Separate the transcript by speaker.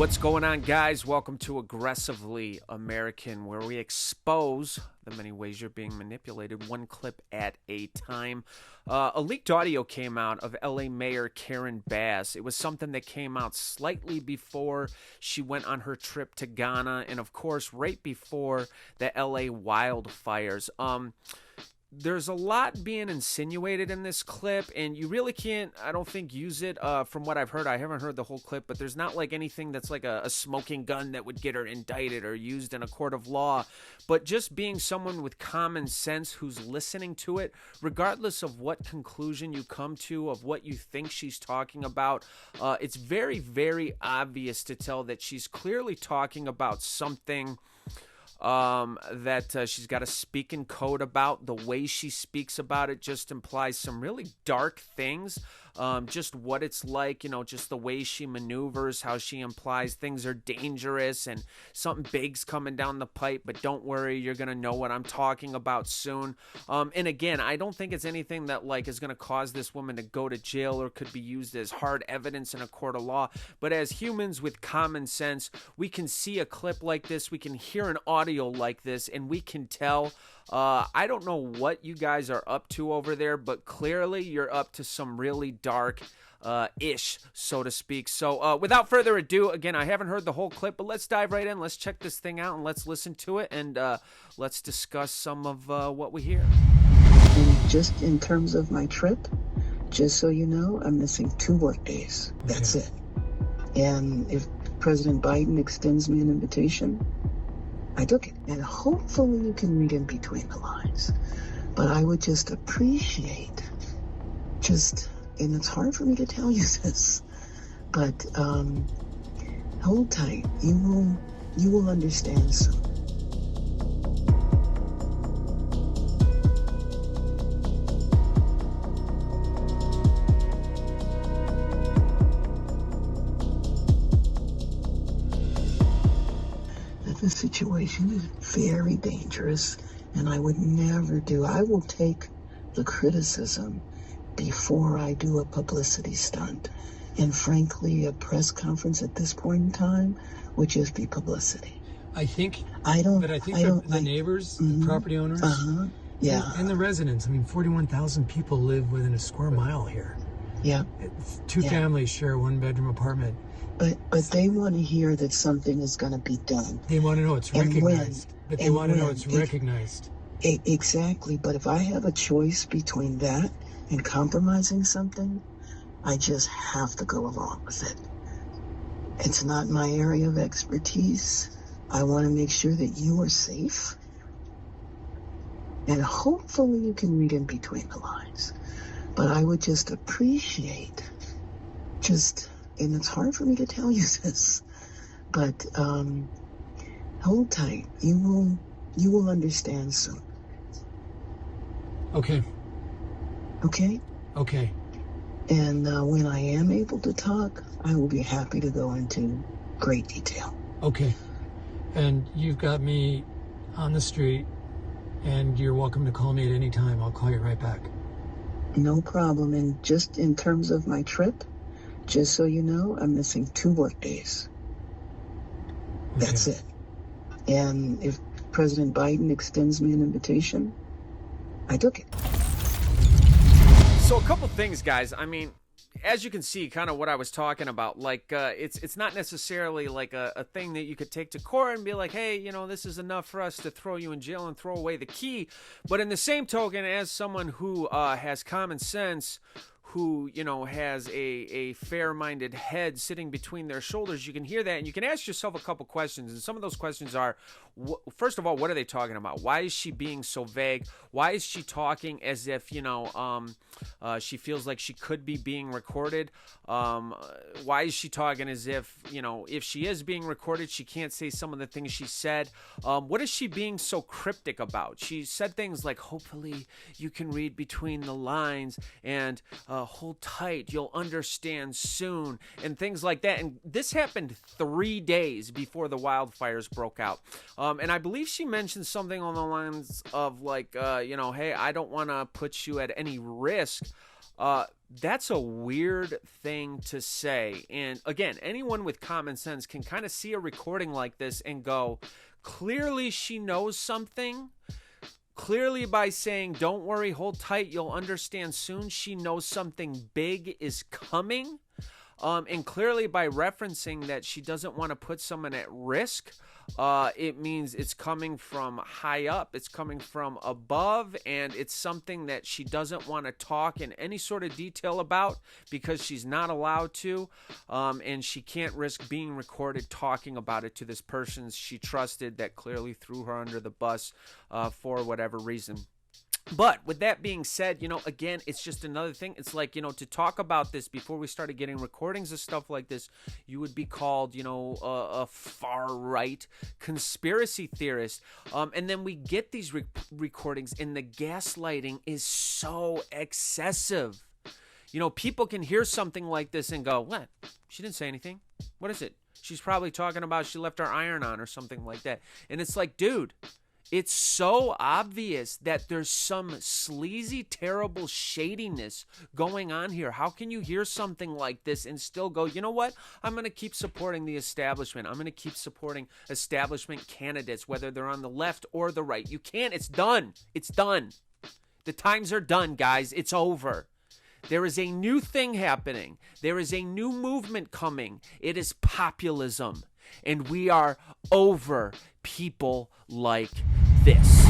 Speaker 1: What's going on, guys? Welcome to Aggressively American, where we expose the many ways you're being manipulated, one clip at a time. A leaked audio came out of LA Mayor Karen Bass. It was something that came out slightly before she went on her trip to Ghana, and of course, right before the LA wildfires. There's a lot being insinuated in this clip, and you really can't, I don't think, use it. From what I've heard, I haven't heard the whole clip, but there's not like anything that's like a smoking gun that would get her indicted or used in a court of law. But just being someone with common sense who's listening to it, regardless of what conclusion you come to of what you think she's talking about, it's very, very obvious to tell that she's clearly talking about something that she's got a speaking code about. The way she speaks about it just implies some really dark things. Just what it's like, just the way she maneuvers, how she implies things are dangerous and something big's coming down the pipe, but don't worry, you're going to know what I'm talking about soon. And again, I don't think it's anything that is going to cause this woman to go to jail or could be used as hard evidence in a court of law. But as humans with common sense, we can see a clip like this, we can hear an audio like this, and we can tell. I don't know what you guys are up to over there, but clearly you're up to some really dark ish, so to speak. So without further ado, again, I haven't heard the whole clip, but let's dive right in. Let's check this thing out and let's listen to it, and let's discuss some of what we hear.
Speaker 2: And just in terms of my trip, just so you know, I'm missing 2 work days. That's it. And if President Biden extends me an invitation, I took it. And hopefully you can read in between the lines. But I would just appreciate and it's hard for me to tell you this, but hold tight. You will understand soon. The situation is very dangerous, and I would never do. I will take the criticism before I do a publicity stunt. And frankly, a press conference at this point in time would just be publicity.
Speaker 3: I think the neighbors, the property owners, and the residents. I mean, 41,000 people live within a square mile here.
Speaker 2: Yeah.
Speaker 3: 2 families share a 1-bedroom apartment.
Speaker 2: But they want to hear that something is going to be done.
Speaker 3: They want to know it's recognized. But they want to know it's recognized.
Speaker 2: Exactly. But if I have a choice between that and compromising something, I just have to go along with it. It's not my area of expertise. I want to make sure that you are safe. And hopefully you can read in between the lines. But I would just appreciate and it's hard for me to tell you this, but hold tight. You will understand soon.
Speaker 3: Okay.
Speaker 2: Okay?
Speaker 3: Okay.
Speaker 2: And when I am able to talk, I will be happy to go into great detail.
Speaker 3: Okay. And you've got me on the street, and you're welcome to call me at any time. I'll call you right back.
Speaker 2: No problem. And just in terms of my trip, just so you know, I'm missing 2 work days. That's it. And if President Biden extends me an invitation, I took it.
Speaker 1: So a couple things, guys. I mean, as you can see, kind of what I was talking about, it's not necessarily like a thing that you could take to court and be like, hey, this is enough for us to throw you in jail and throw away the key. But in the same token, as someone who has common sense, who, has a fair-minded head sitting between their shoulders, you can hear that and you can ask yourself a couple questions. And some of those questions are, first of all, what are they talking about? Why is she being so vague? Why is she talking as if, she feels like she could be being recorded? Why is she talking as if, if she is being recorded, she can't say some of the things she said? What is she being so cryptic about? She said things like, hopefully you can read between the lines, and hold tight, you'll understand soon, and things like that. And this happened 3 days before the wildfires broke out. And I believe she mentioned something on the lines of hey, I don't want to put you at any risk. That's a weird thing to say. And again, anyone with common sense can kind of see a recording like this and go, clearly she knows something. Clearly by saying, don't worry, hold tight, you'll understand soon, she knows something big is coming. And clearly by referencing that she doesn't want to put someone at risk, it means it's coming from high up, it's coming from above, and it's something that she doesn't want to talk in any sort of detail about because she's not allowed to, and she can't risk being recorded talking about it to this person she trusted that clearly threw her under the bus for whatever reason. But with that being said, again, it's just another thing. It's like, to talk about this before we started getting recordings of stuff like this, you would be called, a far-right conspiracy theorist. And then we get these recordings and the gaslighting is so excessive. People can hear something like this and go, what? She didn't say anything. What is it? She's probably talking about she left her iron on or something like that. And it's like, dude, it's so obvious that there's some sleazy, terrible shadiness going on here. How can you hear something like this and still go, you know what? I'm going to keep supporting the establishment. I'm going to keep supporting establishment candidates, whether they're on the left or the right. You can't. It's done. It's done. The times are done, guys. It's over. There is a new thing happening. There is a new movement coming. It is populism. And we are over people like this.